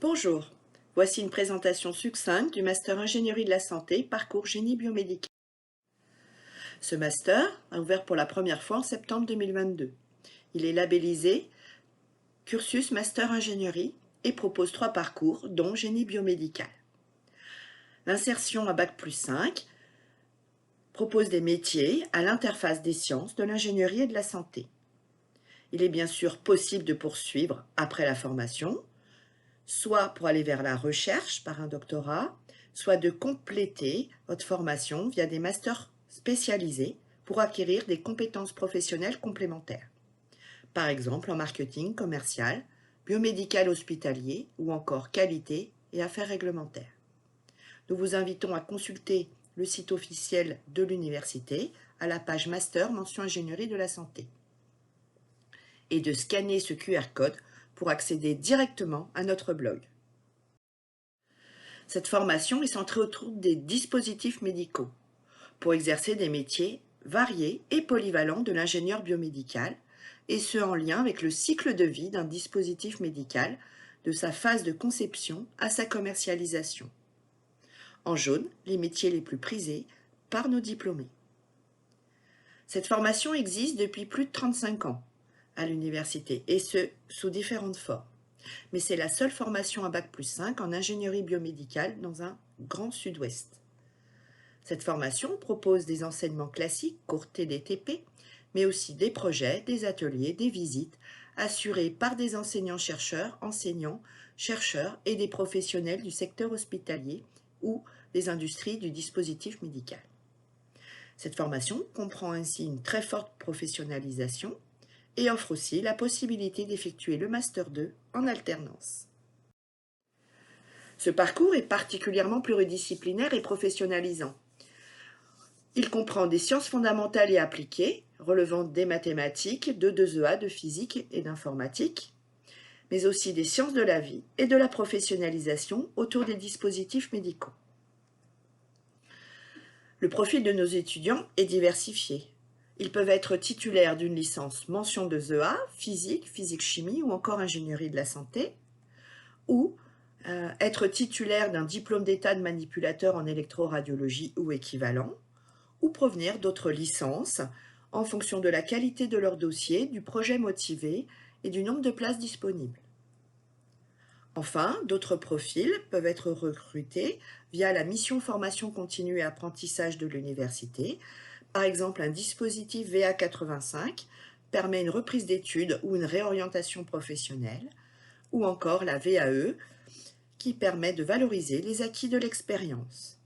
Bonjour, voici une présentation succincte du Master Ingénierie de la Santé, parcours Génie biomédical. Ce master a ouvert pour la première fois en septembre 2022. Il est labellisé Cursus Master Ingénierie et propose 3 parcours, dont Génie biomédical. L'insertion à Bac+5 propose des métiers à l'interface des sciences, de l'ingénierie et de la santé. Il est bien sûr possible de poursuivre après la formation, soit pour aller vers la recherche par un doctorat, soit de compléter votre formation via des masters spécialisés pour acquérir des compétences professionnelles complémentaires. Par exemple en marketing commercial, biomédical hospitalier ou encore qualité et affaires réglementaires. Nous vous invitons à consulter le site officiel de l'université à la page Master mention ingénierie de la santé et de scanner ce QR code pour accéder directement à notre blog. Cette formation est centrée autour des dispositifs médicaux pour exercer des métiers variés et polyvalents de l'ingénieur biomédical, et ce en lien avec le cycle de vie d'un dispositif médical, de sa phase de conception à sa commercialisation. En jaune, les métiers les plus prisés par nos diplômés. Cette formation existe depuis plus de 35 ans à l'université, et ce, sous différentes formes. Mais c'est la seule formation à Bac+5 en ingénierie biomédicale dans un grand sud-ouest. Cette formation propose des enseignements classiques, cours TDTP, mais aussi des projets, des ateliers, des visites, assurés par des enseignants-chercheurs, enseignants, chercheurs et des professionnels du secteur hospitalier ou des industries du dispositif médical. Cette formation comprend ainsi une très forte professionnalisation et offre aussi la possibilité d'effectuer le Master 2 en alternance. Ce parcours est particulièrement pluridisciplinaire et professionnalisant. Il comprend des sciences fondamentales et appliquées, relevant des mathématiques, de 2EA, de physique et d'informatique, mais aussi des sciences de la vie et de la professionnalisation autour des dispositifs médicaux. Le profil de nos étudiants est diversifié. Ils peuvent être titulaires d'une licence mention 2EA, physique, physique-chimie ou encore ingénierie de la santé, ou être titulaires d'un diplôme d'état de manipulateur en électroradiologie ou équivalent, ou provenir d'autres licences en fonction de la qualité de leur dossier, du projet motivé et du nombre de places disponibles. Enfin, d'autres profils peuvent être recrutés via la mission formation continue et apprentissage de l'université. Par exemple, un dispositif VA85 permet une reprise d'études ou une réorientation professionnelle, ou encore la VAE qui permet de valoriser les acquis de l'expérience.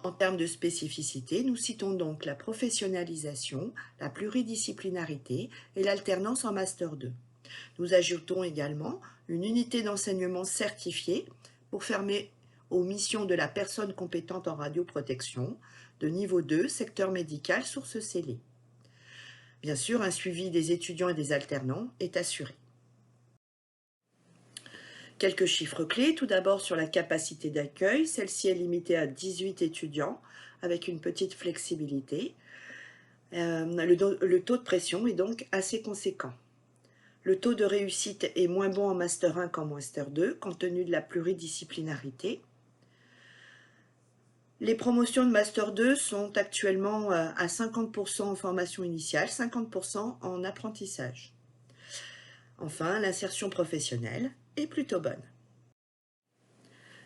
En termes de spécificité, nous citons donc la professionnalisation, la pluridisciplinarité et l'alternance en Master 2. Nous ajoutons également une unité d'enseignement certifiée pour fermer aux missions de la personne compétente en radioprotection de niveau 2, secteur médical, source scellée. Bien sûr, un suivi des étudiants et des alternants est assuré. Quelques chiffres clés, tout d'abord sur la capacité d'accueil. Celle-ci est limitée à 18 étudiants avec une petite flexibilité. Le taux de pression est donc assez conséquent. Le taux de réussite est moins bon en Master 1 qu'en Master 2, compte tenu de la pluridisciplinarité. Les promotions de Master 2 sont actuellement à 50% en formation initiale, 50% en apprentissage. Enfin, l'insertion professionnelle est plutôt bonne.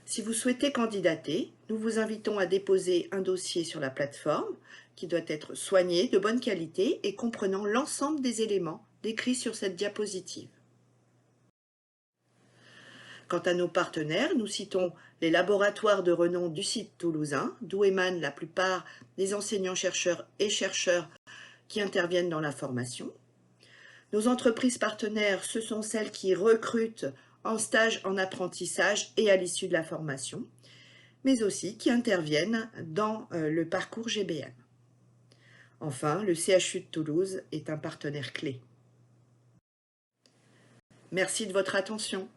Si vous souhaitez candidater, nous vous invitons à déposer un dossier sur la plateforme qui doit être soigné, de bonne qualité et comprenant l'ensemble des éléments décrits sur cette diapositive. Quant à nos partenaires, nous citons les laboratoires de renom du site toulousain, d'où émanent la plupart des enseignants-chercheurs et chercheurs qui interviennent dans la formation. Nos entreprises partenaires, ce sont celles qui recrutent en stage, en apprentissage et à l'issue de la formation, mais aussi qui interviennent dans le parcours GBM. Enfin, le CHU de Toulouse est un partenaire clé. Merci de votre attention.